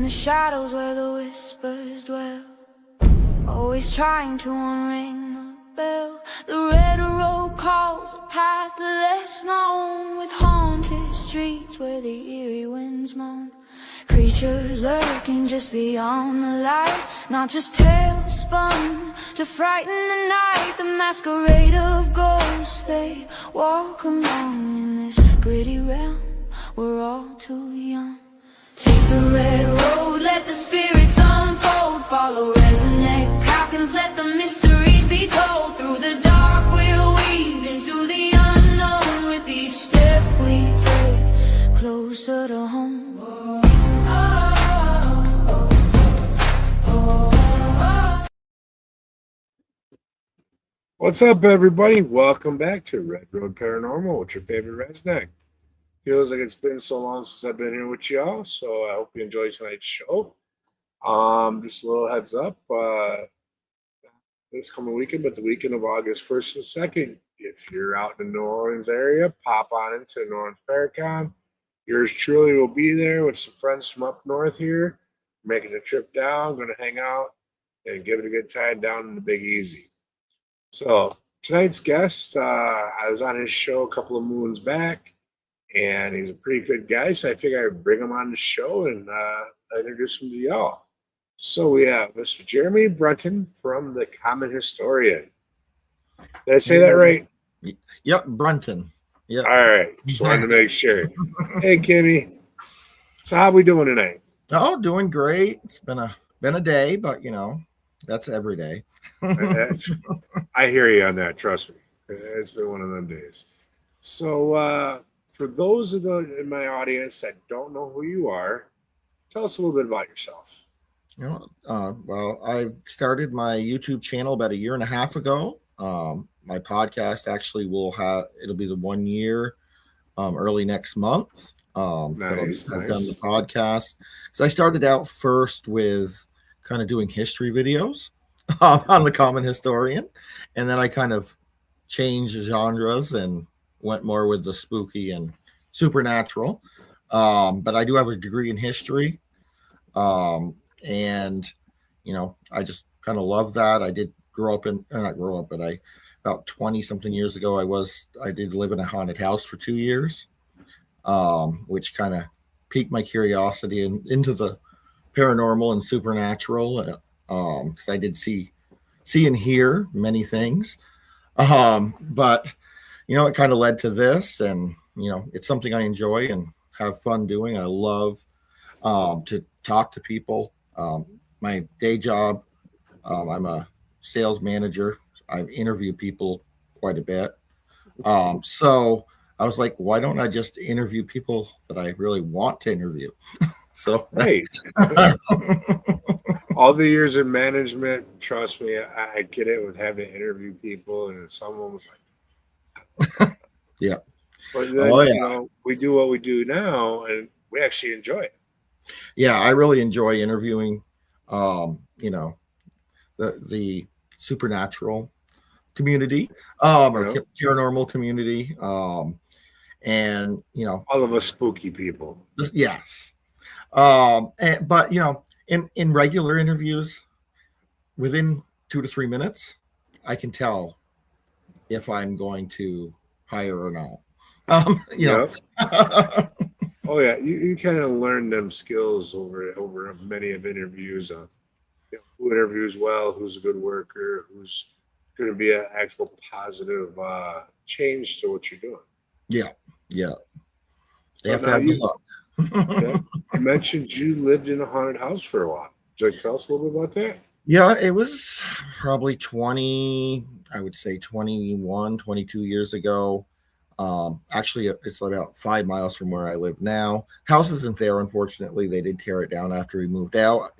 in the shadows where the whispers dwell, always trying to unring the bell. The red road calls a path less known, with haunted streets where the eerie winds moan. Creatures lurking just beyond the light, not just tales spun to frighten the night. The masquerade of ghosts, they walk along in this gritty realm. We're all too young. Take the red road, let the spirits unfold. Follow resonate falcons, let the mysteries be told. Through the dark we'll weave into the unknown, with each step we take closer to home. What's up, everybody? Welcome back to Road Paranormal with your favorite redneck. Feels like it's been so long since I've been here with y'all, so I hope you enjoy tonight's show. Just a little heads up, this coming weekend, but the weekend of August 1st and 2nd, if you're out in the New Orleans area, pop on into New Orleans Paracon. Yours truly will be there with some friends from up north here, making a trip down, going to hang out and give it a good time down in the Big Easy. So tonight's guest, I was on his show a couple of moons back, and he's a pretty good guy, so I figured I'd bring him on the show and introduce him to y'all. So we have Mr. Jeremy Brunton from The Common Historian. Did I say that right? Yep, Brunton. Yep. All right, just wanted to make sure. Hey, Kimmy. So how we doing tonight? Oh, doing great. It's been a day, but that's every day. I hear you on that. Trust me, it's been one of them days. So, for those of in my audience that don't know who you are, tell us a little bit about yourself. Well, I started my YouTube channel about a year and a half ago. My podcast actually it'll be the 1 year early next month. Nice. I've done the podcast. So I started out first with kind of doing history videos on The Common Historian, and then I kind of changed genres and went more with the spooky and supernatural. But I do have a degree in history, and I just kind of love that. I did about 20 something years ago, I did live in a haunted house for 2 years, which kind of piqued my curiosity into the paranormal and supernatural, because I did see and hear many things, but it kind of led to this, and it's something I enjoy and have fun doing. I love to talk to people. My day job, I'm a sales manager. I interview people quite a bit, so I was like, why don't I just interview people that I really want to interview? So right. All the years in management, trust me, I get it with having to interview people, and someone was like, yeah. But then, we do what we do now, and we actually enjoy it. Yeah, I really enjoy interviewing, the supernatural community, or paranormal community, and all of us spooky people. Yes. But in regular interviews, within 2 to 3 minutes, I can tell if I'm going to hire or not. Oh yeah, you kind of learn them skills over many of interviews. Who interviews well, who's a good worker, who's going to be an actual positive change to what you're doing. Yeah. They have to have good luck. You mentioned you lived in a haunted house for a while. Would you like to tell us a little bit about that? Yeah, it was probably 21, 22 years ago. Actually, it's about 5 miles from where I live now. House isn't there, unfortunately. They did tear it down after we moved out.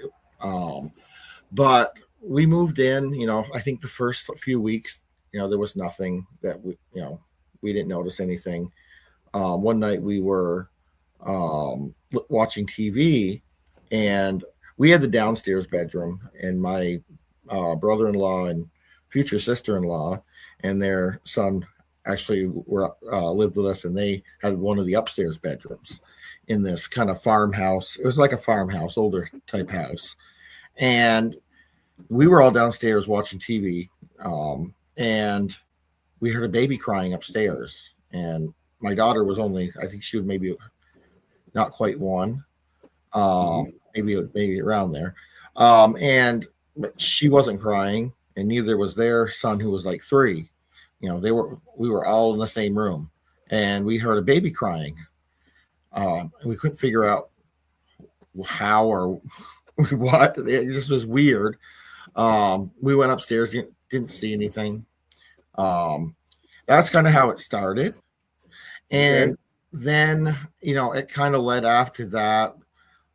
But we moved in, I think the first few weeks, there was nothing that we didn't notice anything. One night we were watching TV, and we had the downstairs bedroom, and my brother-in-law and future sister-in-law and their son actually lived with us, and they had one of the upstairs bedrooms. in this kind of farmhouse. It was like a farmhouse, older type house. And we were all downstairs watching TV. And we heard a baby crying upstairs. And my daughter was only, I think she was maybe not quite one, maybe around there. But she wasn't crying, and neither was their son, who was like 3. We were all in the same room, and we heard a baby crying. And we couldn't figure out how or what. It just was weird. We went upstairs, didn't see anything. That's kind of how it started. And then, it kind of led after that.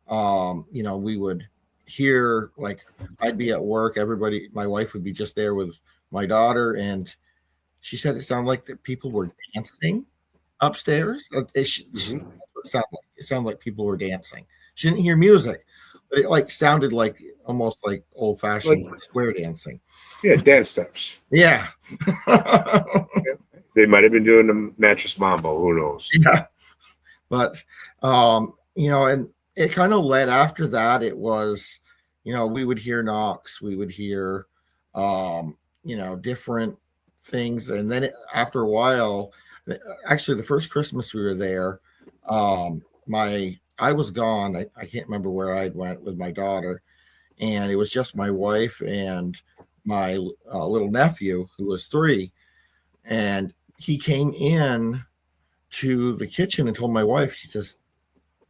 We would hear, like, I'd be at work, my wife would be just there with my daughter, and she said it sounded like that people were dancing upstairs. It sounded like people were dancing. She didn't hear music, but it sounded like almost like old-fashioned square dancing. Yeah, dance steps. Yeah. They might have been doing the mattress mambo. Who knows? Yeah. But, and it kind of led after that. It was, we would hear knocks. We would hear, different things. And then after a while, actually the first Christmas we were there, I was gone. I can't remember where I went with my daughter. And it was just my wife and my little nephew, who was 3. And he came in to the kitchen and told my wife, he says,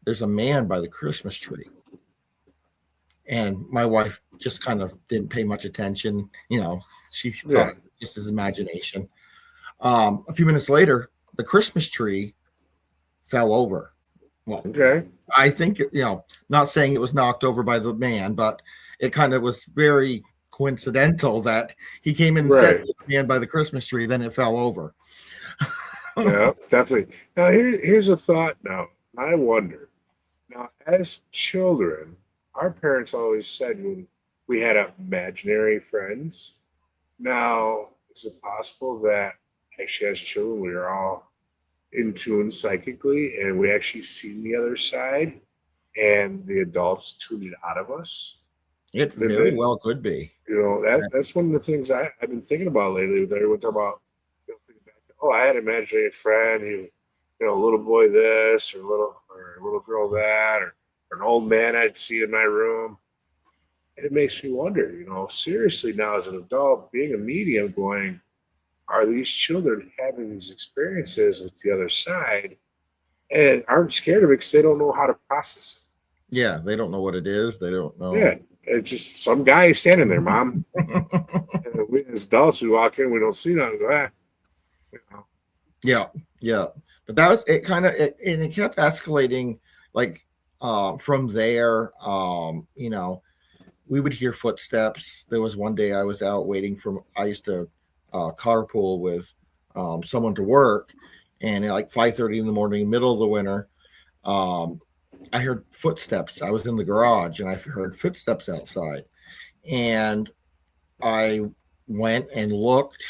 "There's a man by the Christmas tree." And my wife just kind of didn't pay much attention. She thought just his imagination. A few minutes later, the Christmas tree fell over. Well, I think, not saying it was knocked over by the man, but it kind of was very coincidental that he came in and said the man by the Christmas tree, then it fell over. Yeah, definitely. Now, here's a thought now. I wonder, now, as children, our parents always said when we had imaginary friends. Now, is it possible that actually as children we were all in tune psychically and we actually seen the other side and the adults tuned it out of us? It very well could be. That's one of the things I've been thinking about lately. With everyone talking about, I had an imaginary friend who, a little boy this or a little girl that, or an old man I'd see in my room. It makes me wonder, seriously now as an adult, being a medium, going, are these children having these experiences with the other side and aren't scared of it because they don't know how to process it? Yeah, they don't know what it is. They don't know. Yeah. It's just some guy standing there, Mom. And we as adults, we walk in, we don't see nothing. Yeah. But that was it. And it kept escalating. From there, we would hear footsteps. There was one day I was out waiting I used to carpool with someone to work, and at 5:30 in the morning, middle of the winter, I heard footsteps. I was in the garage and I heard footsteps outside, and I went and looked.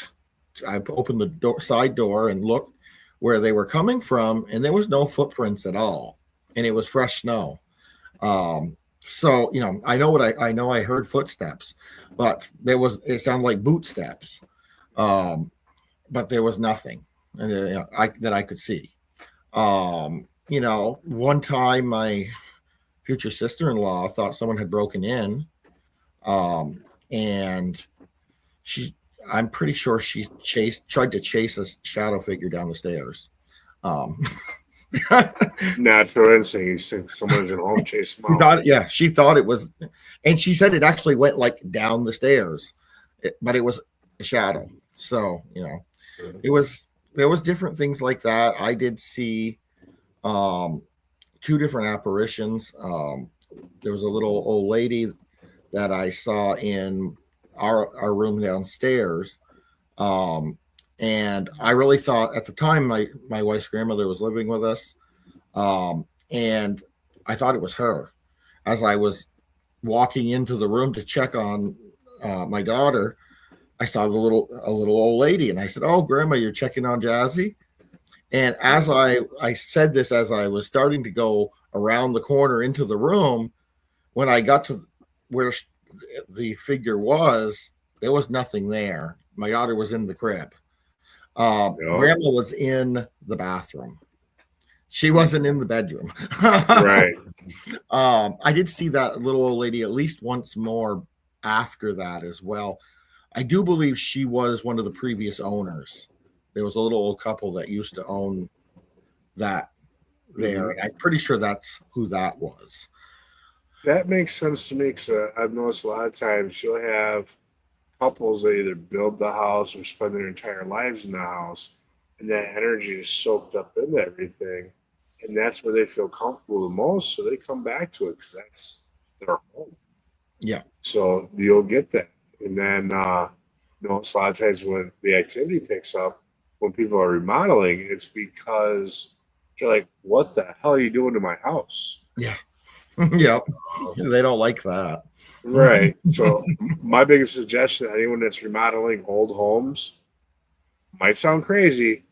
I opened the side door and looked where they were coming from, and there was no footprints at all, and it was fresh snow. So I know I heard footsteps, but it sounded like boot steps, but there was nothing that I could see. One time my future sister-in-law thought someone had broken in, and I'm pretty sure she tried to chase a shadow figure down the stairs. Natural instinct. You think someone's at home chasing mom. She thought it was, and she said it actually went down the stairs, but it was a shadow. So there was different things like that. I did see 2 different apparitions. There was a little old lady that I saw in our room downstairs. And I really thought at the time my wife's grandmother was living with us. And I thought it was her. As I was walking into the room to check on my daughter, I saw a little old lady, and I said, "Oh, Grandma, you're checking on Jazzy?" And as I said this, as I was starting to go around the corner into the room. When I got to where the figure was, there was nothing there. My daughter was in the crib. Grandma was in the bathroom. She wasn't in the bedroom. Right. I did see that little old lady at least once more after that as well. I do believe she was one of the previous owners. There was a little old couple that used to own that there. And I'm pretty sure that's who that was. That makes sense to me because I've noticed a lot of times you'll have couples that either build the house or spend their entire lives in the house, and that energy is soaked up into everything, and that's where they feel comfortable the most. So they come back to it because that's their home. Yeah. So you'll get that, and then notice a lot of times when the activity picks up, when people are remodeling, it's because you're like, "What the hell are you doing to my house?" Yeah. Yep. They don't like that. Right. So my biggest suggestion to anyone that's remodeling old homes, might sound crazy,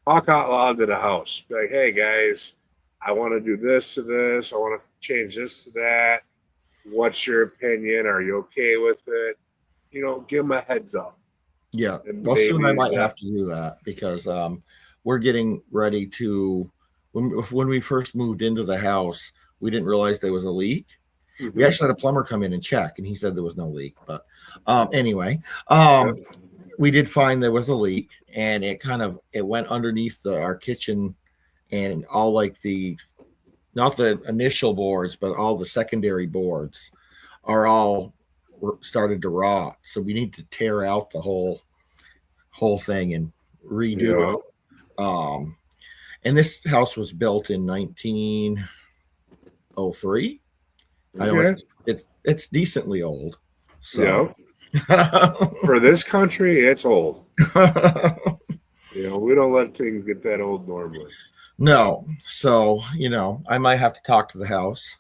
talk out loud to the house. Be like, hey guys, I want to do this to this. I want to change this to that. What's your opinion? Are you okay with it? Give them a heads up. Yeah. And Well, soon I might maybe have to do that because we're getting ready to, when we first moved into the house, we didn't realize there was a leak. We actually had a plumber come in and check, and he said there was no leak. But anyway, we did find there was a leak, and it went underneath our kitchen, and all like not the initial boards, but all the secondary boards are all started to rot. So we need to tear out the whole thing and redo it. And this house was built in 1903. I know it's decently old. So for this country, it's old. We don't let things get that old normally. No. So, I might have to talk to the house.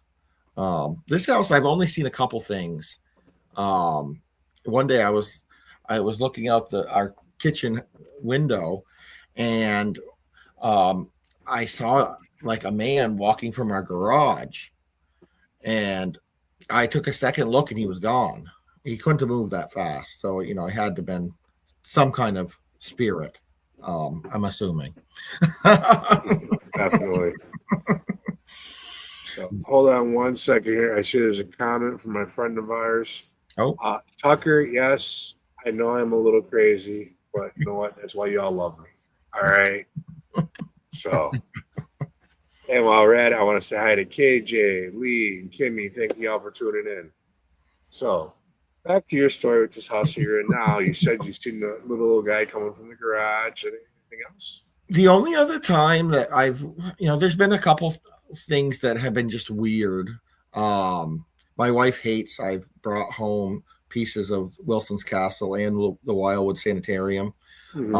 This house, I've only seen a couple things. One day I was looking out our kitchen window, and I saw like a man walking from our garage, and I took a second look and he was gone. He couldn't have moved that fast. So, it had to have been some kind of spirit. I'm assuming. Definitely. So hold on one second here. I see there's a comment from my friend of ours. Oh, Tucker, yes, I know I'm a little crazy, but you know what? That's why y'all love me. All right. So, and while we're at it, I want to say hi to KJ, Lee, and Kimmy. Thank you all for tuning in. So, back to your story with this house you're in now. You said you've seen the little guy coming from the garage. Anything else? The only other time that there's been a couple things that have been just weird. My wife hates I've brought home pieces of Wilson's Castle and the Wildwood Sanitarium in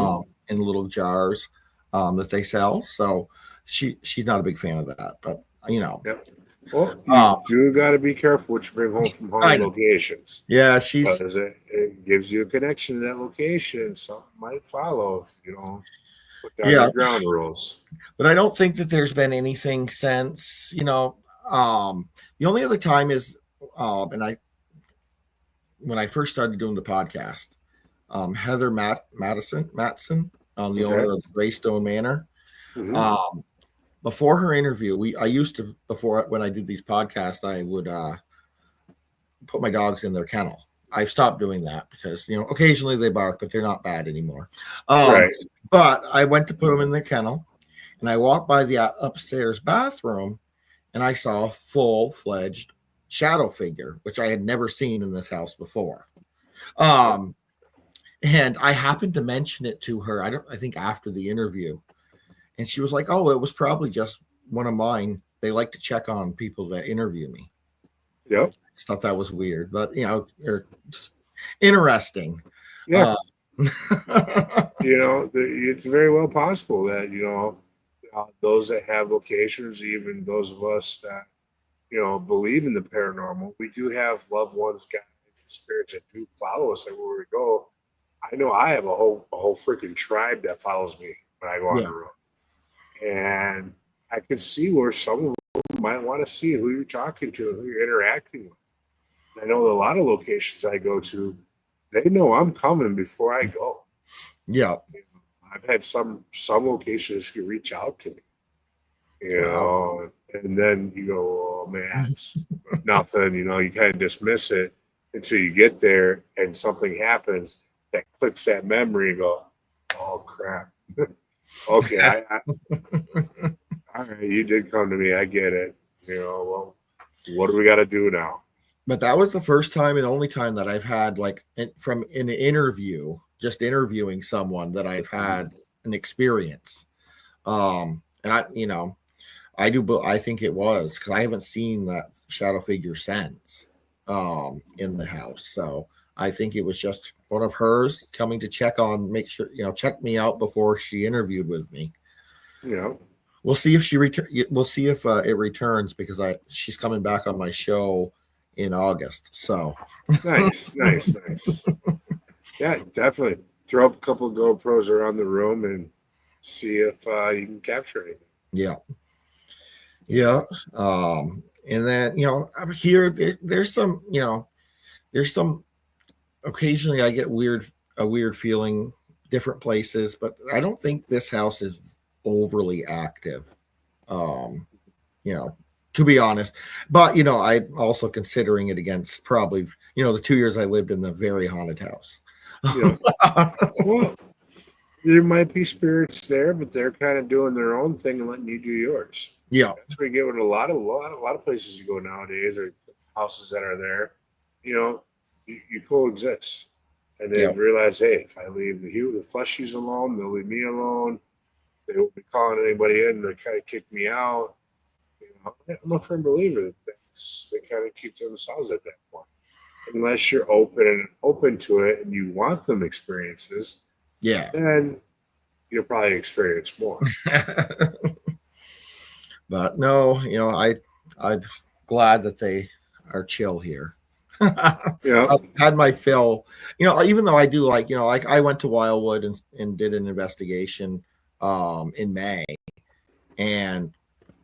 little jars that they sell. So she's not a big fan of that, but Yep. Well, you got to be careful what you bring home from haunted locations. Yeah, because it gives you a connection to that location. Something might follow if you don't put down your ground rules. But I don't think that there's been anything since. The only other time is, when I first started doing the podcast, Heather Matson, the owner of the Greystone Manor. Before her interview, when I did these podcasts, I would put my dogs in their kennel. I've stopped doing that because, occasionally they bark, but they're not bad anymore. Right. But I went to put them in their kennel, and I walked by the upstairs bathroom, and I saw a full-fledged shadow figure, which I had never seen in this house before. And I happened to mention it to her, I think after the interview. And she was like, oh, it was probably just one of mine. They like to check on people that interview me. Yep. I just thought that was weird, but, they're just interesting. Yeah. It's very well possible that, those that have locations, even those of us that, believe in the paranormal, we do have loved ones, guides, spirits that do follow us everywhere we go. I know I have a whole freaking tribe that follows me when I go on the road. And I could see where some of them might want to see who you're talking to and who you're interacting with. I know a lot of locations I go to, they know I'm coming before I go. Yeah. I've had some locations who reach out to me, Wow. and then you go, oh man, it's nothing, you kind of dismiss it until you get there and something happens that clicks that memory and go, oh crap. Okay, all right, you did come to me. I get it. Well, what do we got to do now? But that was the first time and only time that I've had from an interview, just interviewing someone, that I've had an experience. And I think it was because I haven't seen that shadow figure since in the house. So I think it was just one of hers coming to make sure, check me out before she interviewed with me. We'll see if we'll see if it returns, because she's coming back on my show in August. So nice. Yeah, definitely throw up a couple of GoPros around the room and see if you can capture anything. Yeah. And then up here there's some occasionally I get a weird feeling different places, but I don't think this house is overly active. To be honest, but I'm also considering it against probably the 2 years I lived in the very haunted house. Well, there might be spirits there, but they're kind of doing their own thing and letting you do yours. Yeah, that's where you get with a lot of places you go nowadays, or houses that are there. You coexist, and they realize, hey, if I leave the fleshies alone, they'll leave me alone. They won't be calling anybody in to kind of kick me out. I'm a firm believer that they kind of keep to themselves at that point, unless you're open to it and you want them experiences. Yeah, then you'll probably experience more. But no, I'm glad that they are chill here. I've had my fill, even though I do I went to Wildwood and did an investigation in May and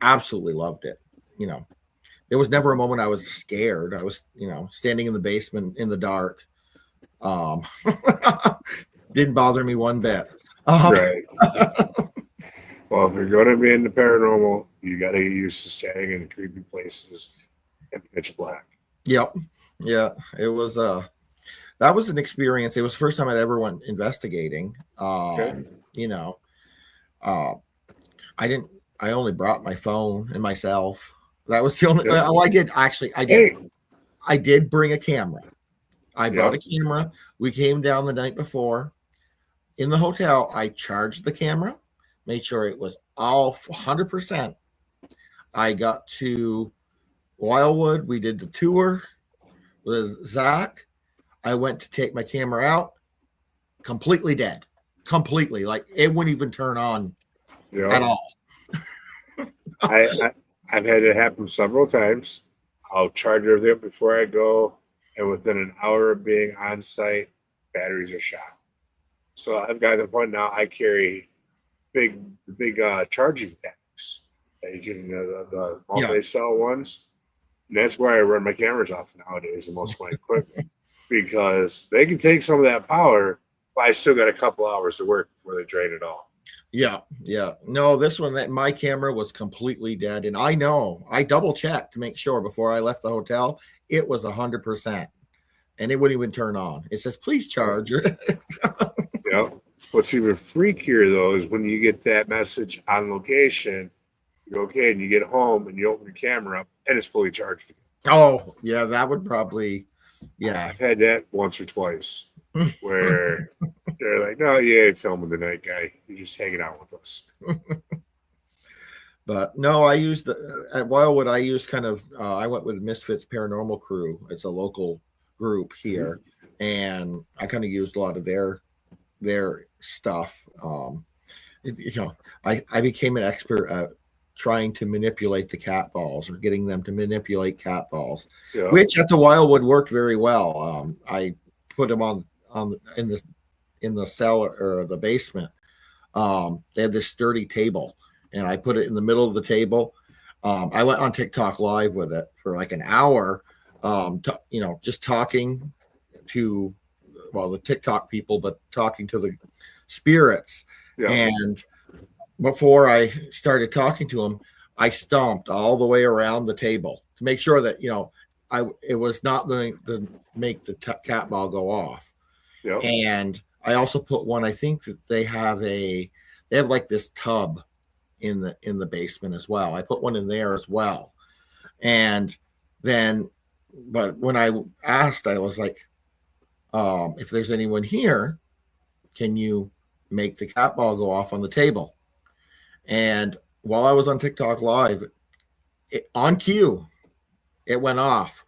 absolutely loved it. There was never a moment I was scared. I was, standing in the basement in the dark. Didn't bother me one bit. Right. Well, if you're going to be in the paranormal, you got to get used to standing in creepy places and pitch black. Yep. Yeah. It was that was an experience. It was the first time I'd ever went investigating. Okay. I only brought my phone and myself. That was the only. Oh, I did actually. I did. Hey. I did bring a camera. I brought a camera. We came down the night before. In the hotel, I charged the camera, made sure it was all 100%. I got to Wildwood. We did the tour with Zach. I went to take my camera out. Completely dead. Completely. Like it wouldn't even turn on at all. I've had it happen several times. I'll charge everything up before I go, and within an hour of being on site, batteries are shot. So I've got to the point now I carry big charging packs that you can the multi-cell ones, and that's where I run my cameras off nowadays and most of my equipment because they can take some of that power, but I still got a couple hours to work before they drain it all. Yeah. No, this one, my camera was completely dead. And I double checked to make sure before I left the hotel, it was 100%. And it wouldn't even turn on. It says, please charge. What's even freakier, though, is when you get that message on location, you're okay, and you get home and you open your camera up and it's fully charged again. Oh, yeah, that would probably, I've had that once or twice where they're like, no, you ain't filming tonight, guy. You're just hanging out with us. But no, I used at Wildwood, I used I went with Misfits Paranormal Crew. It's a local group here. And I kind of used a lot of their stuff. I became an expert at trying to manipulate the cat balls or getting them to manipulate cat balls, which at the Wildwood worked very well. I put them in the cellar or the basement. They had this sturdy table, and I put it in the middle of the table. I went on TikTok live with it for like an hour, just talking to, well, the TikTok people, but talking to the spirits. Yeah. And before I started talking to them, I stomped all the way around the table to make sure that, it was not going to make the cat ball go off. Yeah. And I also put one, I think that they have like this tub in the basement as well. I put one in there as well. And then, but when I asked, I was like, if there's anyone here, can you make the cat ball go off on the table? And while I was on TikTok live, on cue, it went off.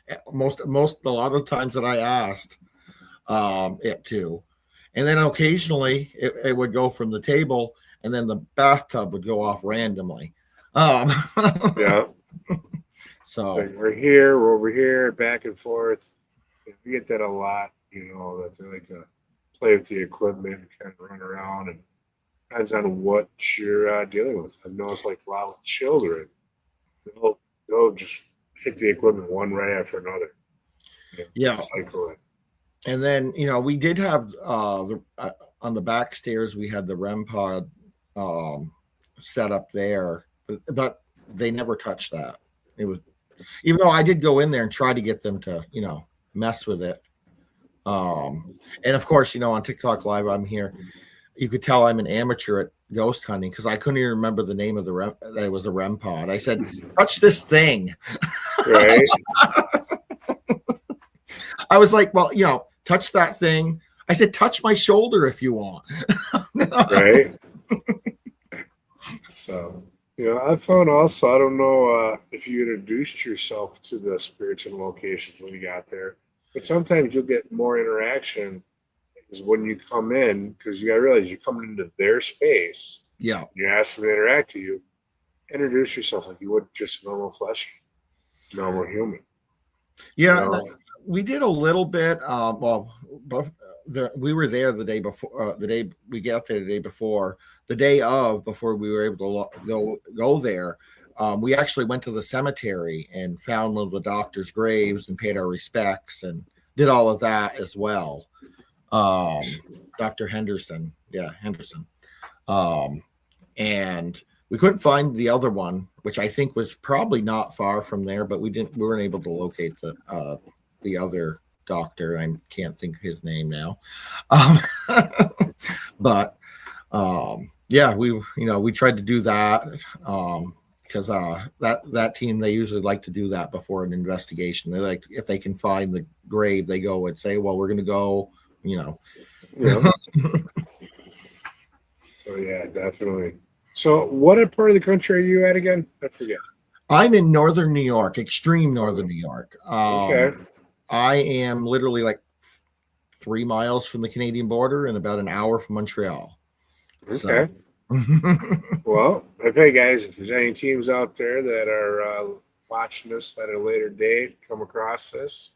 A lot of times that I asked it to. And then occasionally it would go from the table, and then the bathtub would go off randomly. Yeah. So like we're here, we're over here, back and forth. We get that a lot, that they like to play with the equipment, kind of run around, and depends on what you're dealing with. I've noticed like a lot with children, they'll just hit the equipment one right after another. Yeah. Cycle it. And then, we did have on the back stairs, we had the REM pod set up there, but they never touched that. It was, even though I did go in there and try to get them to, mess with it. And of course, on TikTok live, I'm here. You could tell I'm an amateur at ghost hunting because I couldn't even remember the name of that it was a REM pod. I said, touch this thing. Right. I was like, well, touch that thing. I said, touch my shoulder if you want. Right. So, I found also, I don't know if you introduced yourself to the spirits and locations when you got there, but sometimes you'll get more interaction is when you come in, because you got to realize you're coming into their space. Yeah. You ask them to interact with you. Introduce yourself like you would just a normal fleshy, normal human. Yeah. We did a little bit. We were there the day before. The day we got there, the day before, the day of, before we were able to go there. We actually went to the cemetery and found one of the doctor's graves and paid our respects and did all of that as well. Dr. Henderson, Henderson. And we couldn't find the other one, which I think was probably not far from there, but we weren't able to locate the other doctor. I can't think of his name now. But we tried to do that because that team, they usually like to do that before an investigation. They like, if they can find the grave, they go and say, well, we're going to go, Yeah. So yeah, definitely. So what part of the country are you at again? I forget. I'm in northern New York, extreme northern New York. Okay. I am literally like 3 miles from the Canadian border and about an hour from Montreal. Okay. So. Well, okay, guys, if there's any teams out there that are watching this at a later date, come across this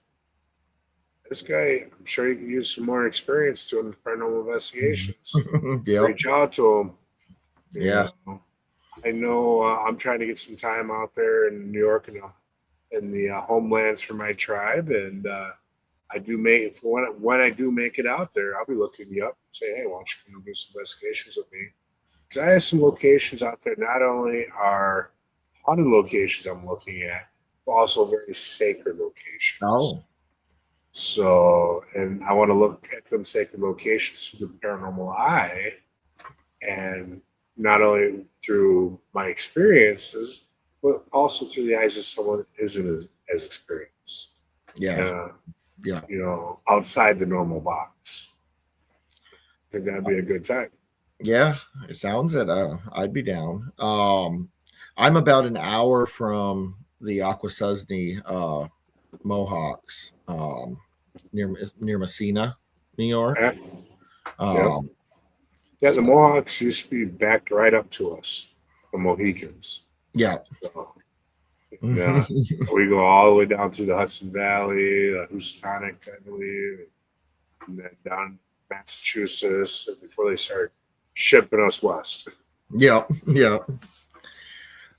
guy, I'm sure you can use some more experience doing paranormal investigations. Yep. Reach out to him. Yeah. I know I'm trying to get some time out there in New York and in the homelands for my tribe, and I do make when I do make it out there, I'll be looking you up and say, hey, why don't you come do some investigations with me? Because I have some locations out there. Not only are haunted locations I'm looking at, but also very sacred locations. Oh. So, and I want to look at some sacred locations through the paranormal eye, and not only through my experiences, but also through the eyes of someone that isn't as experienced. Yeah. Outside the normal box. I think that'd be a good time. Yeah, it sounds it. I'd be down. I'm about an hour from the Akwesasne Mohawks, near Messina, New York. The Mohawks used to be backed right up to us, the Mohicans. Yeah. So, we go all the way down through the Hudson Valley, Housatonic, I believe, and then down Massachusetts before they started shipping us west. Yeah.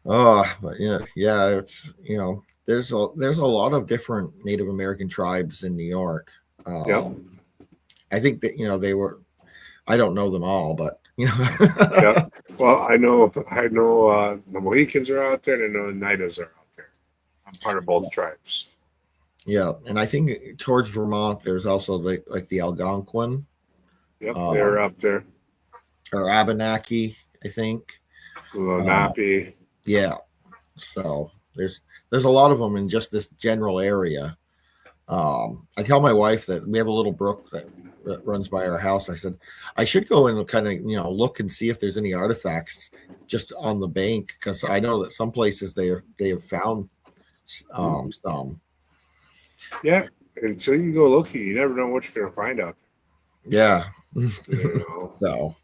But yeah, it's there's a lot of different Native American tribes in New York. Yep. I think that they were. I don't know them all, but Yep. Well, I know the Mohicans are out there, and I know the Naidas are out there. I'm part of both tribes. yeah, and I think towards Vermont there's also the Algonquin, Yep, they're um, up there. or Abenaki, I think. Uh, Lenape. yeah, so there's a lot of them in just this general area. I tell my wife that we have a little brook that runs by our house. I said I should go and kind of look and see if there's any artifacts just on the bank, because I know that some places they have found some. Yeah. Until you go looking, you never know what you're going to find out Yeah. there. You know, So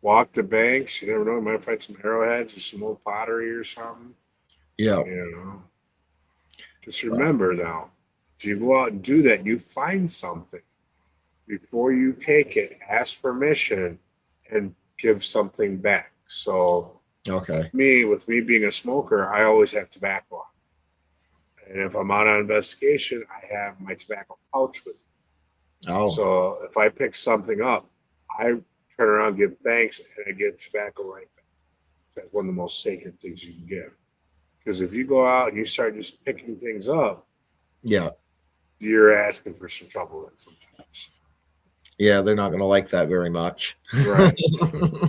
walk the banks. You never know. You might find some arrowheads or some old pottery or something. yeah. You know, just remember now, if you go out and do that, you find something before you take it, ask permission and give something back. So, Okay. with me being a smoker, I always have tobacco on. And if I'm out on investigation, I have my tobacco pouch with me. Oh. So if I pick something up, I turn around, give thanks, and I give tobacco right back. That's one of the most sacred things you can give. Because if you go out and you start just picking things up, Yeah. you're asking for some trouble then sometimes. Yeah, they're not going to like that very much. Right.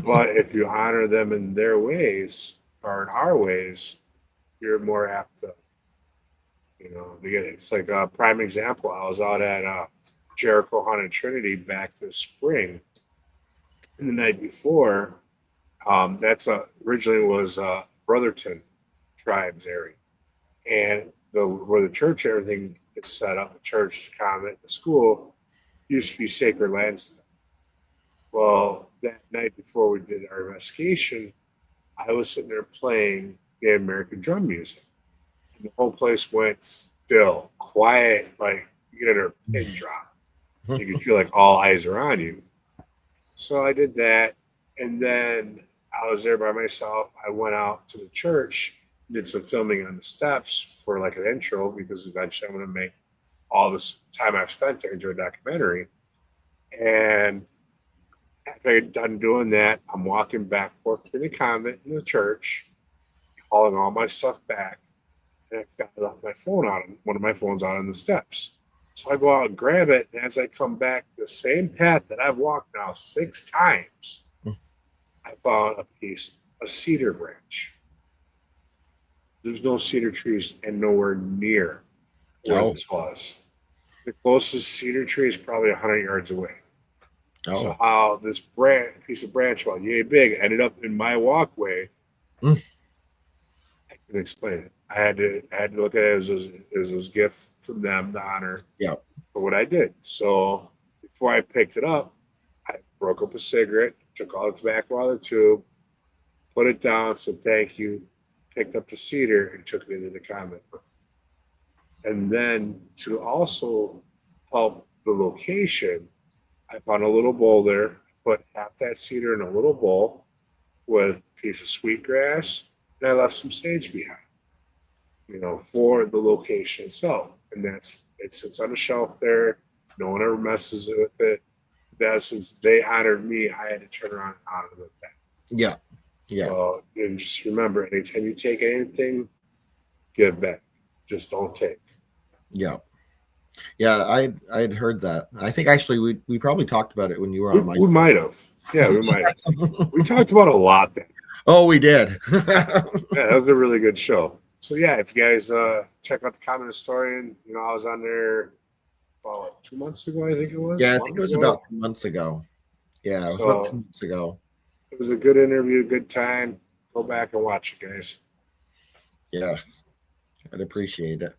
But if you honor them in their ways or in our ways, you're more apt to, it's like a prime example. I was out at Jericho Haunted Trinity back this spring, and the night before, originally was Brotherton tribes area, and where the church, everything is set up, the church, the convent, the school used to be sacred lands. Well, that night before we did our investigation, I was sitting there playing the American drum music. And the whole place went still, quiet, like you get a pin drop. You can feel like all eyes are on you. So I did that. And then I was there by myself. I went out to the church, did some filming on the steps for like an intro, because eventually I'm going to make all this time I've spent there into a documentary. And after I get done doing that, I'm walking back forth to the convent and the church, hauling all my stuff back, and I forgot I left my phone on one of my phones out on the steps. So I go out and grab it, and as I come back the same path that I've walked now 6 times, I found a piece of cedar branch. There's no cedar trees and nowhere near where this was. The closest cedar tree is probably 100 yards away. Oh. So how this piece of branch, about yay big, ended up in my walkway, I can explain it. I had to look at it as a gift from them to honor for what I did. So before I picked it up, I broke up a cigarette, took all the tobacco out of the tube, put it down, said thank you, picked up the cedar, and took it into the convent with me. And then to also help the location, I found a little bowl there, put half that cedar in a little bowl with a piece of sweetgrass, and I left some sage behind, for the location itself. And it sits on a shelf there. No one ever messes with it. That since they honored me, I had to turn around and honor them back. Yeah. Yeah. So, and just remember, anytime you take anything, give back. Just don't take. Yeah. Yeah, I'd heard that. I think actually we probably talked about it when you were on my. We might have. Yeah, we might have. We talked about a lot then. Oh, we did. Yeah, that was a really good show. So yeah, if you guys check out the Common Historian, I was on there about 2 months ago, I think it was. Yeah, I think it was about 2 months ago. Yeah, it was about 2 months ago. It was a good interview, good time. Go back and watch it, guys. Yeah, I'd appreciate it.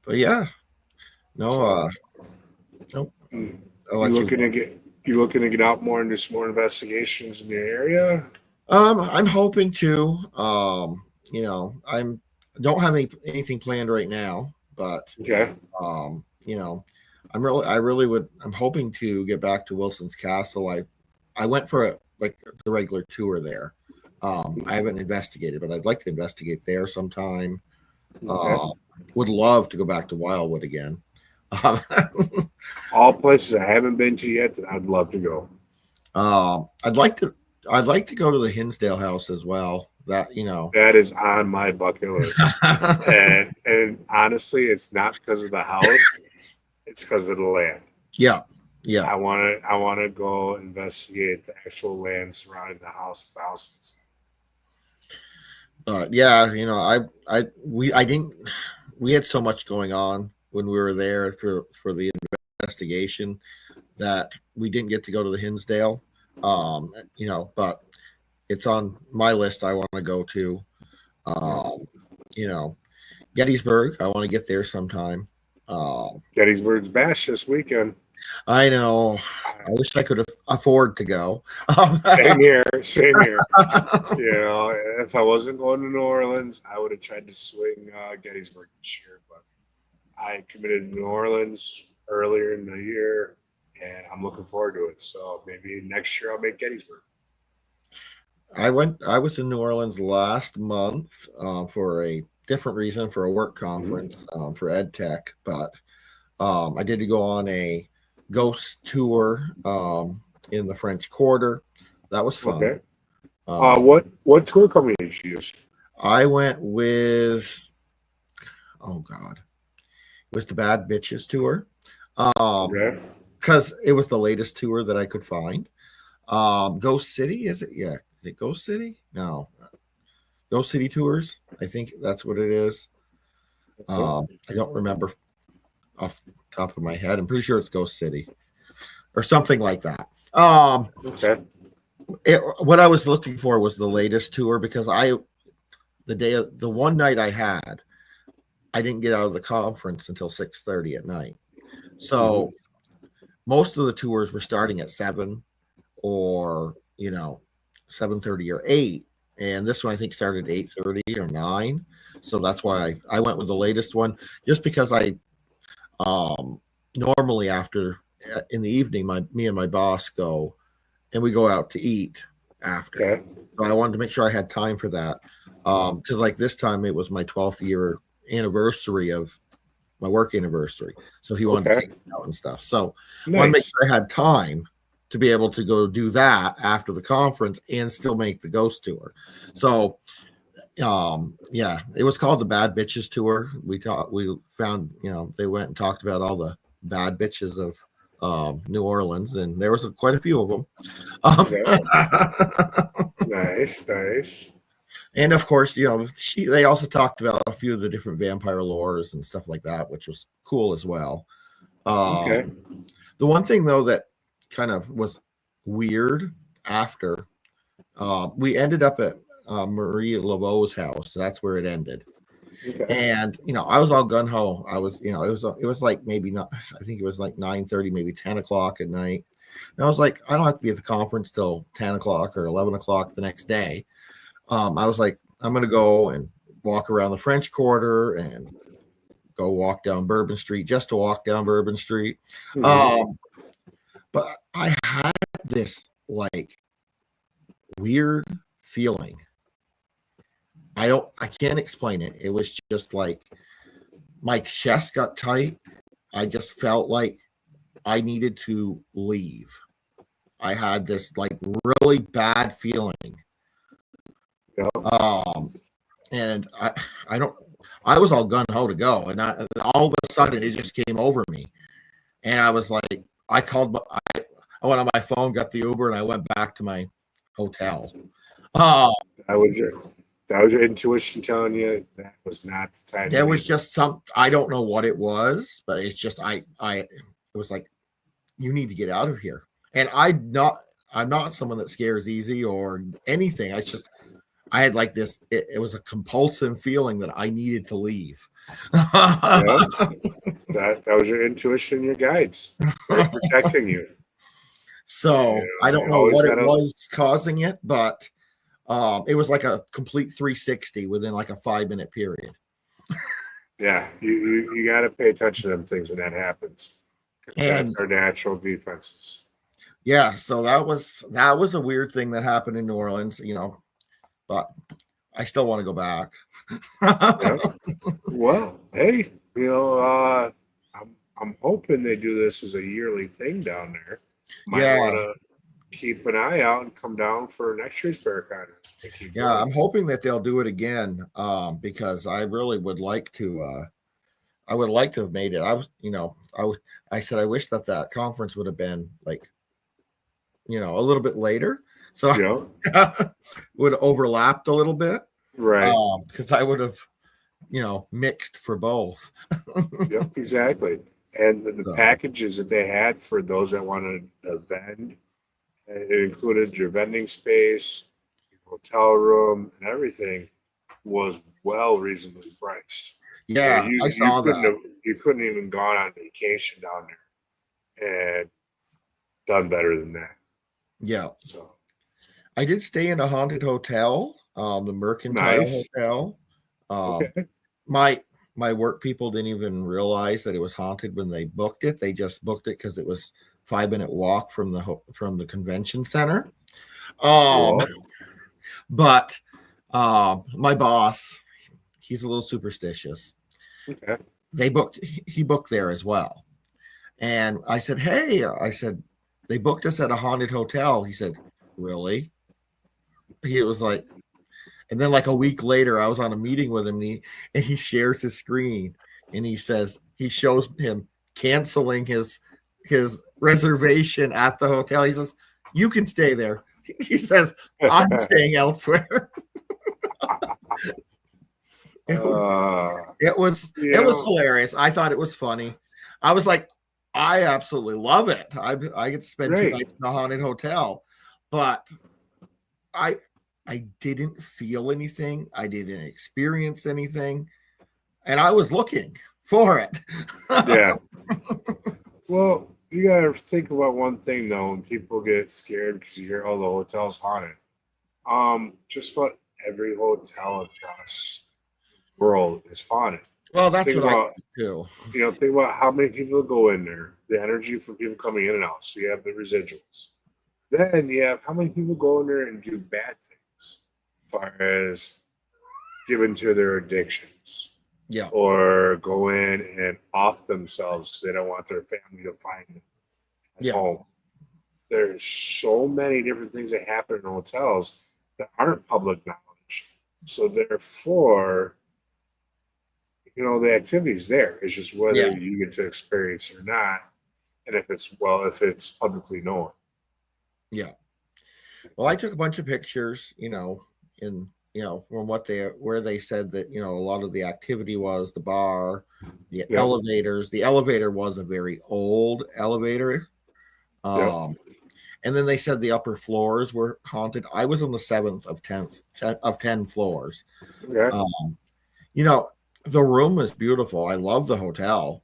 But yeah, no. Nope. You looking to get out more and do some more investigations in your area? I'm hoping to. I don't have anything planned right now, but okay. I'm hoping to get back to Wilson's Castle. I went for like the regular tour there. I haven't investigated, but I'd like to investigate there sometime. Okay. Would love to go back to Wildwood again. All places I haven't been to yet that I'd love to go. I'd like to go to the Hinsdale House as well. That, you know, That is on my bucket list. And honestly, it's not because of the house, it's because of the land. yeah. I wanna go investigate the actual land surrounding the house, Yeah, you know, we had so much going on when we were there for the investigation that we didn't get to go to the Hinsdale. You know, but it's on my list. I want to go to, you know, Gettysburg. I want to get there sometime. Gettysburg's Bash this weekend. I know. I wish I could afford to go. Same here. Same here. You know, if I wasn't going to New Orleans, I would have tried to swing Gettysburg this year. But I committed to New Orleans earlier in the year, and I'm looking forward to it. So maybe next year I'll make Gettysburg. I was in New Orleans last month for a different reason, for a work conference for Ed Tech, but I did go on a ghost tour in the French Quarter. That was fun. Okay. What tour company did you use? I went with, oh God, it was the Bad Bitches tour. Okay. Because it was the latest tour that I could find. Ghost City, is it? Yeah. Is it Ghost City? No. Ghost City Tours. I think that's what it is. I don't remember off the top of my head. I'm pretty sure it's Ghost City or something like that. Okay. What I was looking for was the latest tour because the one night I had, I didn't get out of the conference until 6:30 at night. So most of the tours were starting at 7 or, you know, 7:30 or 8. And this one I think started at 8:30 or 9. So that's why I went with the latest one, just because I normally after in the evening, me and my boss go and we go out to eat after. Okay. So I wanted to make sure I had time for that. Because like this time it was my 12th year anniversary of my work anniversary. So he wanted to take me out and stuff. So I wanted to make sure I had time to be able to go do that after the conference and still make the ghost tour. So yeah, it was called the Bad Bitches tour. We found, you know, they went and talked about all the bad bitches of New Orleans, and there was quite a few of them. Nice. And of course, you know, they also talked about a few of the different vampire lores and stuff like that, which was cool as well. The one thing though that kind of was weird after we ended up at Marie Laveau's house. That's where it ended. Okay. And you know, I was all gun ho. I was, you know, it was like maybe not. I think it was like 9:30, maybe 10 o'clock at night. And I was like, I don't have to be at the conference till 10 o'clock or 11 o'clock the next day. I was like, I'm gonna go and walk around the French Quarter and go walk down Bourbon Street just to walk down Bourbon Street. But I had this like weird feeling. I can't explain it. It was just like my chest got tight. I just felt like I needed to leave. I had this like really bad feeling. And I was all gun ho to go, and all of a sudden it just came over me, and I was like, I went on my phone, got the Uber, and I went back to my hotel. That was your intuition telling you that was not the time. There was just I don't know what it was, but it's just it was like, you need to get out of here. And I'm not someone that scares easy or anything. I had like this, it was a compulsive feeling that I needed to leave. That was your intuition and your guides. They're protecting you. So I don't know what it was causing it, but it was like a complete 360 within like a 5-minute period. Yeah, you got to pay attention to them things when that happens. That's our natural defenses. Yeah, so that was a weird thing that happened in New Orleans, but I still want to go back. Yeah. Well, hey, I'm hoping they do this as a yearly thing down there. Might want Yeah, to keep an eye out and come down for next year's Paracon. They keep yeah, going. I'm hoping that they'll do it again, because I really would like to. I would like to have made it. I said I wish that conference would have been like, a little bit later, so Yeah. would have overlapped a little bit, Right. because I would have, mixed for both. Yep. Exactly. And the So, packages that they had for those that wanted to vend, it included your vending space, your hotel room, and everything was well reasonably priced. Yeah, yeah, I you saw couldn't that. have you couldn't even gone on vacation down there and done better than that. Yeah, So I did stay in a haunted hotel, the Mercantile nice. Hotel. Okay. Um, my my work people didn't even realize that it was haunted when they booked it. They just booked it because it was 5 minute walk from the convention center. Um, Cool. but my boss, he's a little superstitious. Okay. He booked there as well, and I said, "Hey," I said, "they booked us at a haunted hotel." He said, "Really?" He was like, and then like a week later, I was on a meeting with him, and he shares his screen, and he shows him canceling his reservation at the hotel. He says, "You can stay there." He says, "I'm staying elsewhere." uh, It was you hilarious. I thought it was funny. I was like, I absolutely love it. I get to spend 2 nights great. in a haunted hotel, but I I didn't feel anything. I didn't experience anything, and I was looking for it. Yeah. Well, you gotta think about one thing though. When people get scared because you hear, "Oh, the hotel's haunted." Just about every hotel across the world is haunted. Well, that's Think what I about thought too. think about how many people go in there, the energy for people coming in and out. So you have the residuals. Then you have how many people go in there and do bad things, as far as given to their addictions, Yeah, or go in and off themselves because they don't want their family to find them at yeah, home. There's so many different things that happen in hotels that aren't public knowledge. So therefore, the activity's there. It's just whether yeah, you get to experience it or not, and if it's publicly known. yeah. Well, I took a bunch of pictures, in from where they said that a lot of the activity was the bar, the Yep. elevators. The elevator was a very old elevator. Yep. Um, and then they said the upper floors were haunted. I was on the seventh of 10 floors. Okay. Um, you know, the room was beautiful. I love the hotel.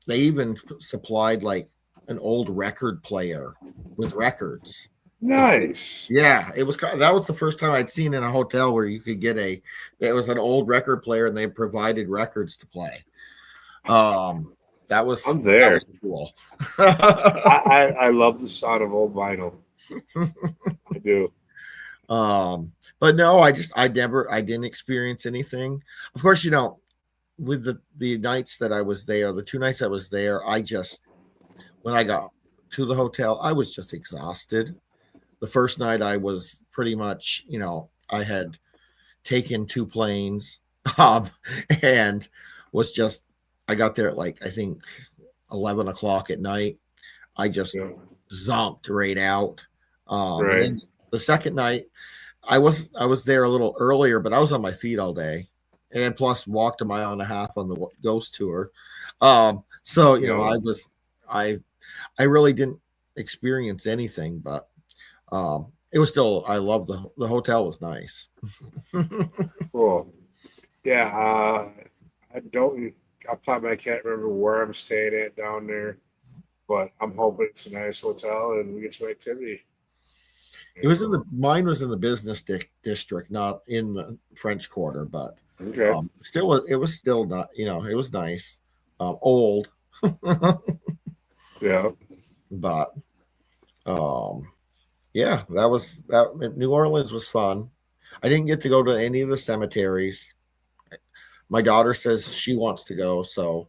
They even supplied like an old record player with records. Nice. Yeah, that was the first time I'd seen in a hotel where you could get it was an old record player and they provided records to play. Um, I'm that there. was cool. I love the sound of old vinyl. I do. But no, I didn't experience anything. Of course, with the nights that I was there, the 2 nights I was there, when I got to the hotel, I was just exhausted. The first night I was pretty much, I had taken 2 planes, and was just, I got there at like, I think 11 o'clock at night. I just Yeah. zonked right out. And Right. then the second night, I was there a little earlier, but I was on my feet all day, and plus walked a mile and a half on the ghost tour. So Yeah. I really didn't experience anything, but it was still, I love the hotel was nice. Cool. Yeah. I don't. Off the top of my head, I can't remember where I'm staying at down there, but I'm hoping it's a nice hotel and we get some activity. Mine was in the business district, not in the French Quarter, but Okay. it was still not, it was nice, old, Yeah. but Yeah, that was that. New Orleans was fun. I didn't get to go to any of the cemeteries. My daughter says she wants to go, so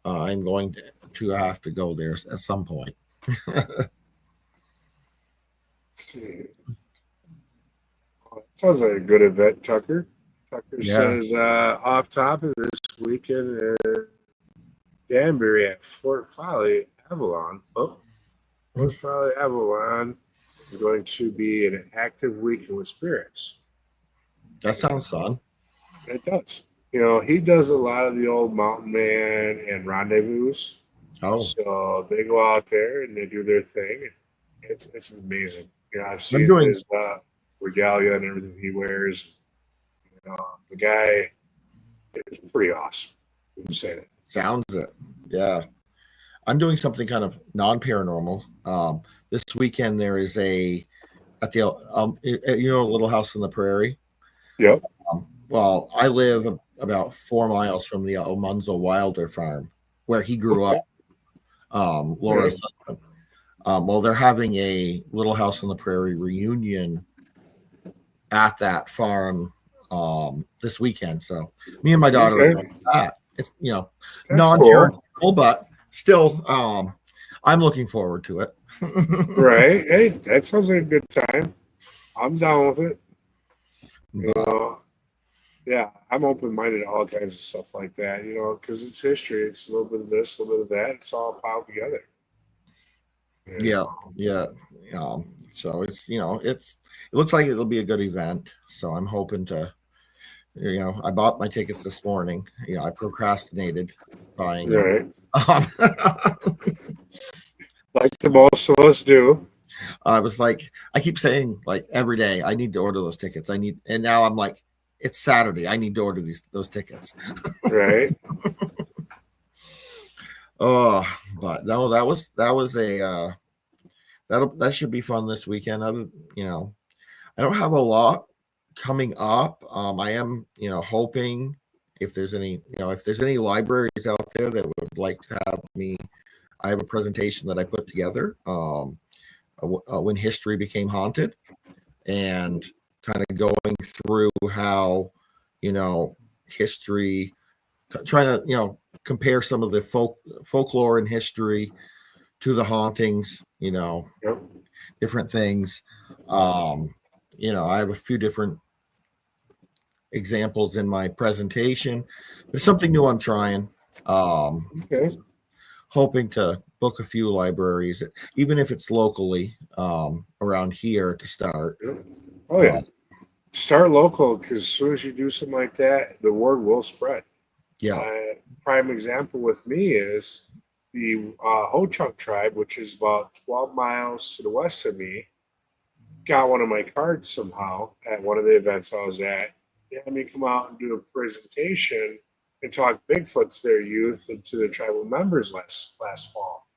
I'm going to have to go there at some point. Let's see. Sounds like a good event, Tucker. Tucker Yeah. says off topic this weekend in Danbury at Fort Folly, Avalon. Oh, Fort Folly, Avalon is going to be an active weekend with spirits. That sounds fun. It does. You know, he does a lot of the old Mountain Man and rendezvous. Oh, So they go out there and they do their thing. It's amazing. You know, I've I'm seen doing. his regalia and everything he wears. You know, the guy is pretty awesome. I'm saying it. Sounds it. Yeah. I'm doing something kind of non-paranormal. This weekend there is a at the Little House on the Prairie. Yep. Well, I live about 4 miles from the Almanzo Wilder farm where he grew up. Laura's husband. Well, they're having a Little House on the Prairie reunion at that farm this weekend. So me and my daughter are doing that. It's That's non-paranormal, cool. but still, I'm looking forward to it. Right. Hey, that sounds like a good time. I'm down with it. You But, know, yeah, I'm open minded to all kinds of stuff like that, you know, because it's history. It's a little bit of this, a little bit of that. It's all piled together. You yeah, know? yeah. So it looks like it'll be a good event. So I'm hoping to, I bought my tickets this morning. I procrastinated buying them. Right. Like the most of us do. I was like, I keep saying like every day, I need to order those tickets. And now I'm like, it's Saturday. I need to order those tickets. Right. Oh, but no, that was a that should be fun this weekend. I don't have a lot coming up. I am, hoping if there's any libraries out there that would like to have me. I have a presentation that I put together when history became haunted, and kind of going through how history, trying to compare some of the folklore and history to the hauntings, Yep. different things. I have a few different examples in my presentation. There's something new I'm trying. Okay. Hoping to book a few libraries, even if it's locally around here to start. Yep. Oh, yeah. Start local, because as soon as you do something like that, the word will spread. Yeah. Prime example with me is the Ho-Chunk tribe, which is about 12 miles to the west of me, got one of my cards somehow at one of the events I was at. They had me come out and do a presentation and talk Bigfoot to their youth and to their tribal members last fall.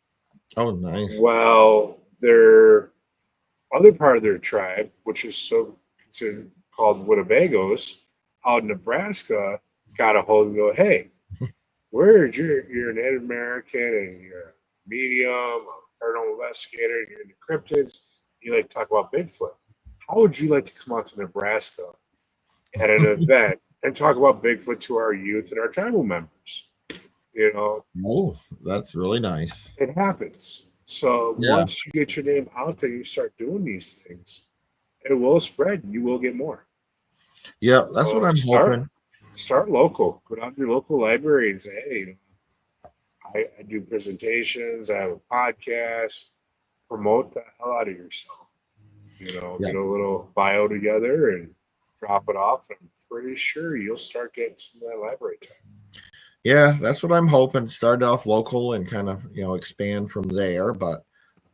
Oh, nice. Well, their other part of their tribe, which is so considered called Winnebagos, out in Nebraska, got a hold and go, hey, you're a Native American and you're a medium, a paranormal investigator, and you're into cryptids, you like to talk about Bigfoot. How would you like to come out to Nebraska at an event and talk about Bigfoot to our youth and our tribal members? Oh, that's really nice. It happens. So once you get your name out there, you start doing these things, it will spread and you will get more. Yeah, that's what I'm hoping. Start local. Go down to your local library and say, hey, I do presentations, I have a podcast, promote the hell out of yourself. Get a little bio together and drop it off. I'm pretty sure you'll start getting some of that library time. Yeah, that's what I'm hoping. Start off local and kind of, expand from there. But,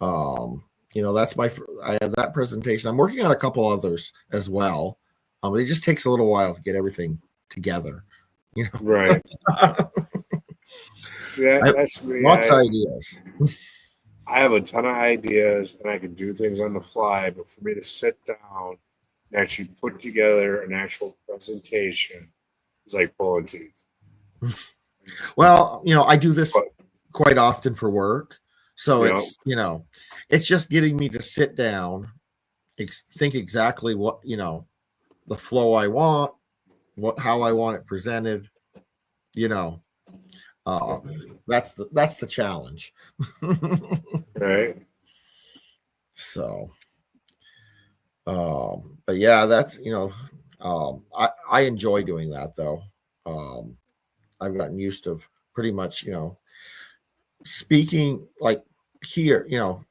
that's I have that presentation. I'm working on a couple others as well. It just takes a little while to get everything together. Right. See, that's me. Lots of ideas. I have a ton of ideas and I can do things on the fly, but for me to sit down and actually put together an actual presentation is like pulling teeth. Well, I do this quite often for work. So it's, it's just getting me to sit down, think exactly what, the flow I want, how I want it presented, you know. That's the challenge. Right. So, but yeah, that's I enjoy doing that though. I've gotten used to pretty much, speaking like here,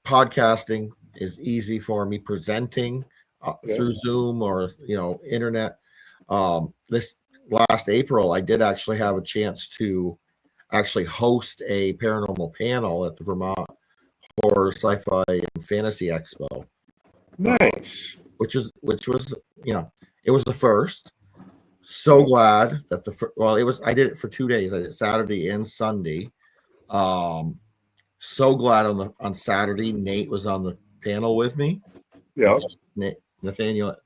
podcasting is easy for me. Presenting Yeah. through Zoom or internet. This last April, I did actually have a chance to actually host a paranormal panel at the Vermont Horror, Sci-Fi, and Fantasy Expo, Nice. which was it was the first. So glad that I did it for 2 days. I did Saturday and Sunday. So glad on Saturday Nate was on the panel with me. Yeah. Nathaniel.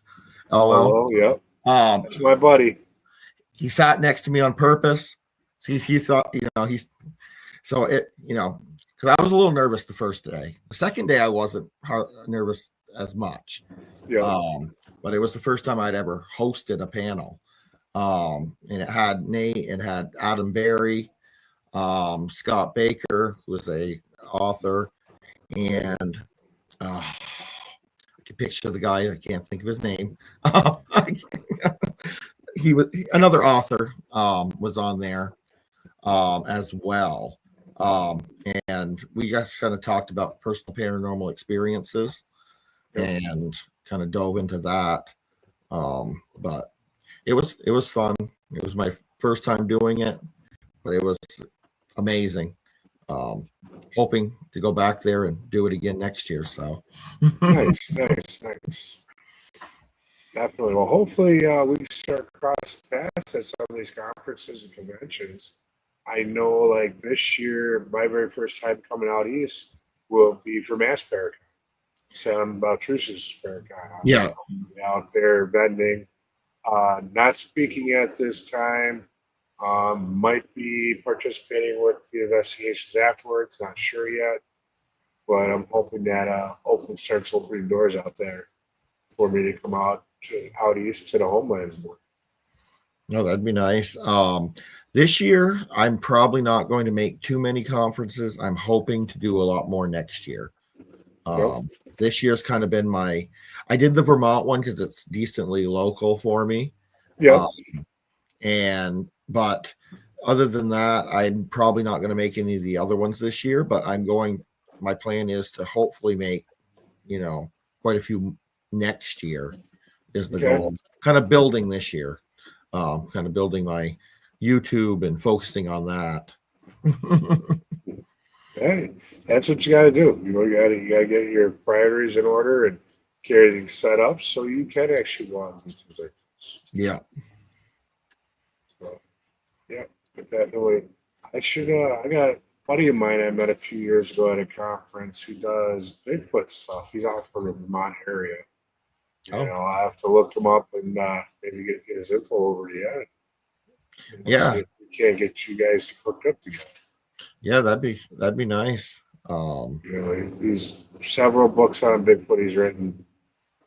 Oh, yeah. That's my buddy. He sat next to me on purpose. He thought, he's so it, because I was a little nervous the first day. The second day I wasn't nervous as much. Yeah. But it was the first time I'd ever hosted a panel. And it had Nate, it had Adam Berry, Scott Baker, who was a author, and I can picture the guy. I can't think of his name. He was another author was on there as well. And we just kind of talked about personal paranormal experiences and kind of dove into that. But it was fun. It was my first time doing it, but it was amazing. Hoping to go back there and do it again next year. So nice. Definitely. Well, hopefully we start crossing paths at some of these conferences and conventions. I know, like this year, my very first time coming out east will be for Mass Paracon. Sam Baltruse's Paracon. Yeah. Out there vending. Not speaking at this time. Might be participating with the investigations afterwards. Not sure yet. But I'm hoping that starts opening doors out there for me to come out east to the homelands more. No, that'd be nice. This year, I'm probably not going to make too many conferences. I'm hoping to do a lot more next year. This year's kind of been I did the Vermont one because it's decently local for me. Yeah. But other than that, I'm probably not going to make any of the other ones this year, but my plan is to hopefully make, quite a few next year is the goal. Kind of building this year, kind of building my YouTube and focusing on that. Hey, that's what you got to do. You got to get your priorities in order and get everything set up so you can actually go out and do things like this. Yeah. So, yeah, but definitely. I got a buddy of mine I met a few years ago at a conference who does Bigfoot stuff. He's out from the Vermont area. I'll have to look him up and maybe get his info over to you. Yeah. See if we can't get you guys hooked up together. Yeah, that'd be nice. He's several books on Bigfoot he's written.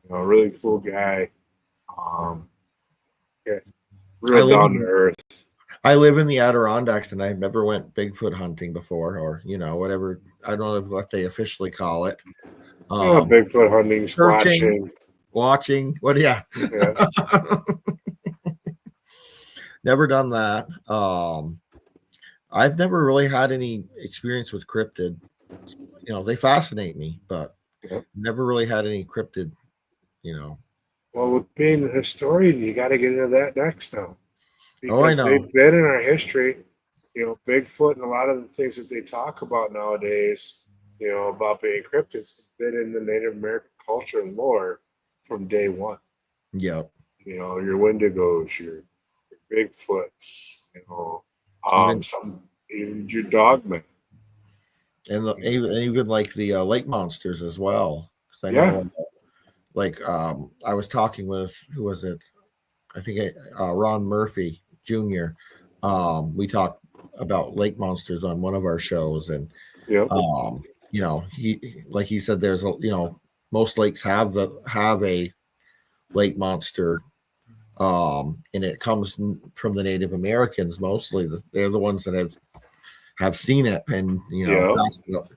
Really cool guy. Real down to earth. I live in the Adirondacks and I never went Bigfoot hunting before, or whatever. I don't know what they officially call it. Bigfoot hunting, squatching, watching. What? Yeah. Never done that. I've never really had any experience with cryptid. They fascinate me, but never really had any cryptid. Well, with being a historian, you got to get into that next now. Because I know. They've been in our history, Bigfoot and a lot of the things that they talk about nowadays, about being cryptids, have been in the Native American culture and lore from day one. Yep. Your Wendigos, your Bigfoots, even your Dogmen. And even like the lake monsters as well. I know, I was talking with, who was it? I think Ron Murphy Jr. We talked about lake monsters on one of our shows, and like he said, there's most lakes have a lake monster, and it comes from the Native Americans mostly. They're the ones that have seen it and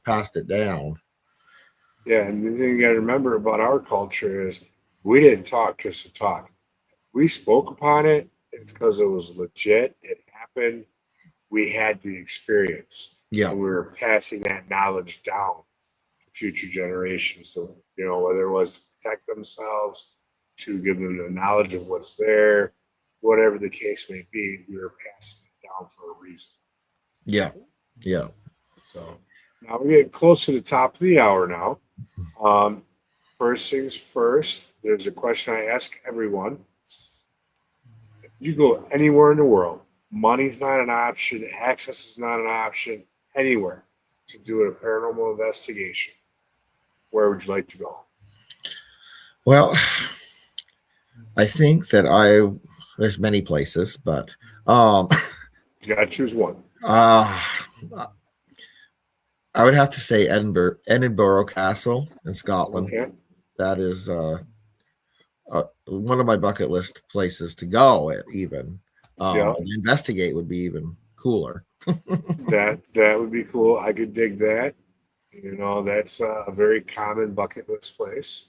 passed it down. Yeah, and the thing you got to remember about our culture is we didn't talk just to talk. We spoke upon it. It's because it was legit. It happened. We had the experience. Yeah, and we were passing that knowledge down to future generations. So whether it was to protect themselves, to give them the knowledge of what's there, whatever the case may be, we were passing it down for a reason. Yeah. So now we're getting close to the top of the hour now. First things first, there's a question I ask everyone. If you go anywhere in the world, money's not an option, access is not an option, anywhere to do a paranormal investigation, where would you like to go? Well, I think that there's many places, but you gotta choose one. I would have to say Edinburgh Castle in Scotland. Okay. That is one of my bucket list places to go. Even investigate would be even cooler. that would be cool. I could dig that. That's a very common bucket list place.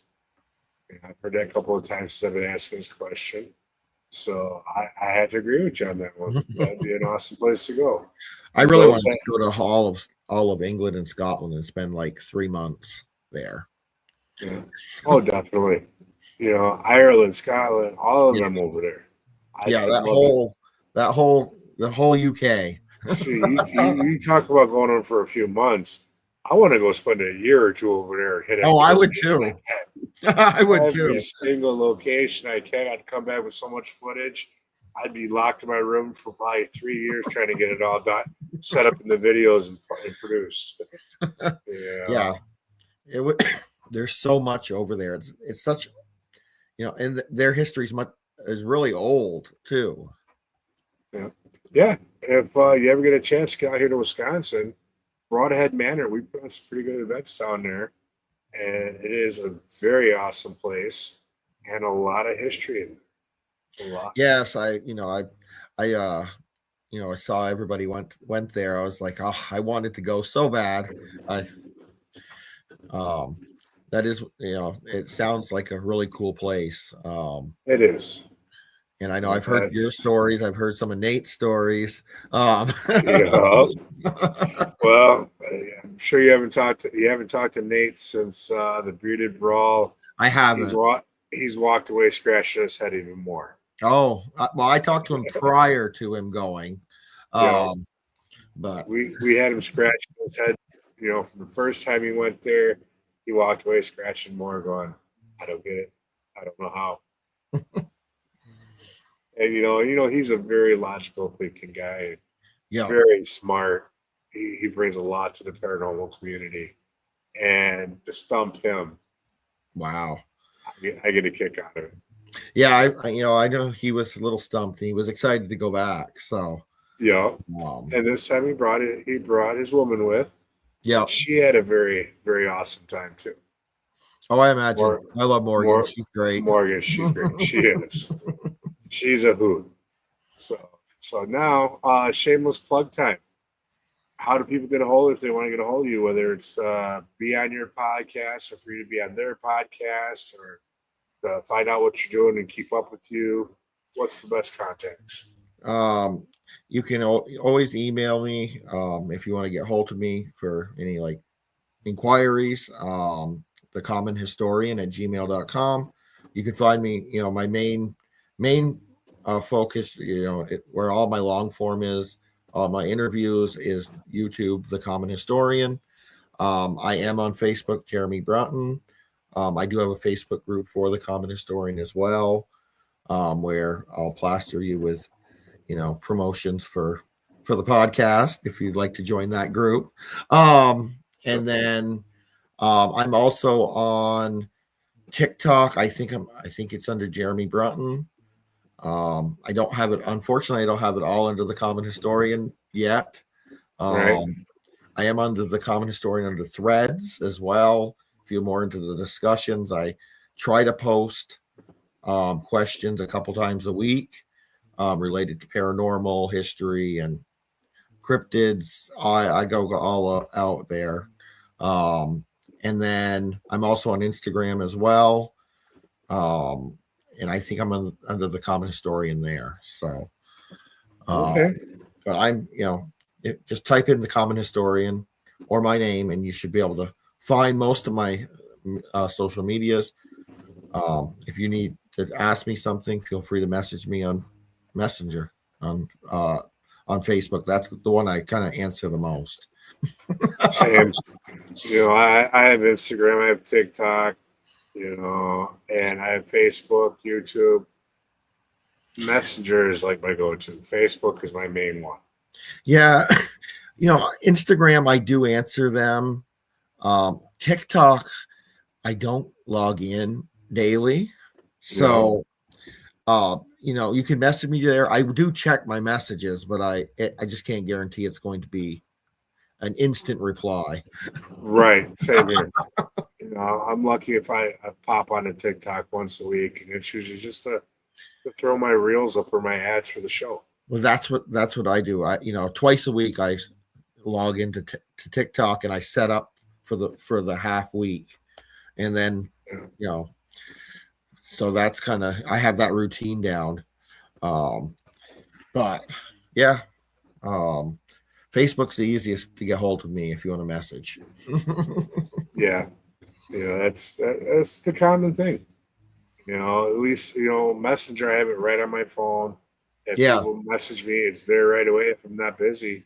I've heard that a couple of times since I've been asking this question. So I have to agree with you on that one. That'd be an awesome place to go. I really want to go to all of England and Scotland and spend like 3 months there. Yeah. Oh, definitely. Ireland, Scotland, all of them over there. The whole UK. See, you talk about going on for a few months. I want to go spend a year or two over there and hit it. Oh, I would too. I would too. Every single location I can. I'd come back with so much footage. I'd be locked in my room for probably 3 years trying to get it all done, set up in the videos and produced. Yeah. It would. There's so much over there. It's such, and their history is really old too. Yeah. If you ever get a chance to get out here to Wisconsin, Broadhead Manor, we put on some pretty good events down there, and it is a very awesome place and a lot of history in there. A lot. Yes, I saw everybody went there. I was like, oh, I wanted to go so bad. That is, it sounds like a really cool place. It is. And I know I've heard your stories. I've heard some of Nate's stories. Yeah. Well, I'm sure you haven't talked to Nate since the Bearded Brawl. I haven't. He's walked away scratching his head even more. Oh, well, I talked to him prior to him going. But we had him scratching his head, from the first time he went there. He walked away scratching more, going, I don't get it. I don't know how. And he's a very logical thinking guy. Yeah. Very smart. He brings a lot to the paranormal community. And to stump him. Wow. I get a kick out of it. Yeah, I know he was a little stumped. He was excited to go back. So yeah. And this time he brought his woman with. Yeah. She had a very, very awesome time too. Oh, I imagine. I love Morgan. She's great. Morgan, she's great. She is. She's a hoot. So now, shameless plug time. How do people get a hold of you if they want to get a hold of you? Whether it's be on your podcast or for you to be on their podcast or find out what you're doing and keep up with you. What's the best contacts? You can always email me if you want to get hold of me for any inquiries. thecommonhistorian@gmail.com. You can find me, my main focus, where all my long form is, my interviews is YouTube, The Common Historian. I am on Facebook, Jeremy Brunton. I do have a Facebook group for The Common Historian as well, where I'll plaster you with, promotions for the podcast if you'd like to join that group. And then I'm also on TikTok. I think it's under Jeremy Brunton. Unfortunately, I don't have it all under The Common Historian yet. Right. I am under the Common Historian under Threads as well. If you're more into the discussions, I try to post questions a couple times a week related to paranormal history and cryptids. I go all out there. And then I'm also on Instagram as well. And I think I'm under the Common Historian there. So, Okay. but I'm, just type in the Common Historian or my name, and you should be able to find most of my social medias. If you need to ask me something, feel free to message me on Messenger on Facebook. That's the one I kind of answer the most. Same. I have Instagram, I have TikTok, and I have Facebook, YouTube. Messenger is like my go-to. Facebook is my main one. Yeah. Instagram, I do answer them. TikTok, I don't log in daily. So, you can message me there. I do check my messages, but I just can't guarantee it's going to be an instant reply. Right. Same here. I'm lucky if I pop on a TikTok once a week, and it's usually just to throw my reels up or my ads for the show. Well, that's what I do. Twice a week I log into to TikTok and I set up for the half week, and then so that's kind of, I have that routine down. But yeah, Facebook's the easiest to get hold of me if you want a message. Yeah, that's the common thing. At least Messenger, I have it right on my phone. If people message me, it's there right away. If I'm not busy,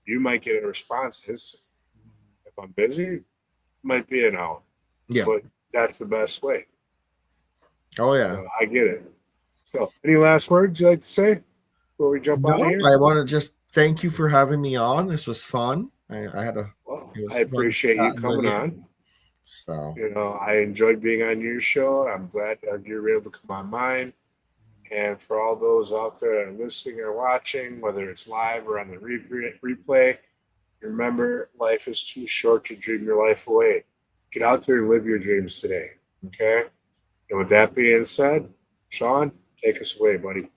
you might get a response instantly. If I'm busy, it might be an hour. Yeah, but that's the best way. Oh yeah, So I get it. So, any last words you'd like to say before we jump out of here? I want to just thank you for having me on. This was fun. I appreciate you coming on. So, I enjoyed being on your show. I'm glad you were able to come on mine. And for all those out there that are listening or watching, whether it's live or on the replay, remember, life is too short to dream your life away. Get out there and live your dreams today. Okay? And with that being said, Sean, take us away, buddy.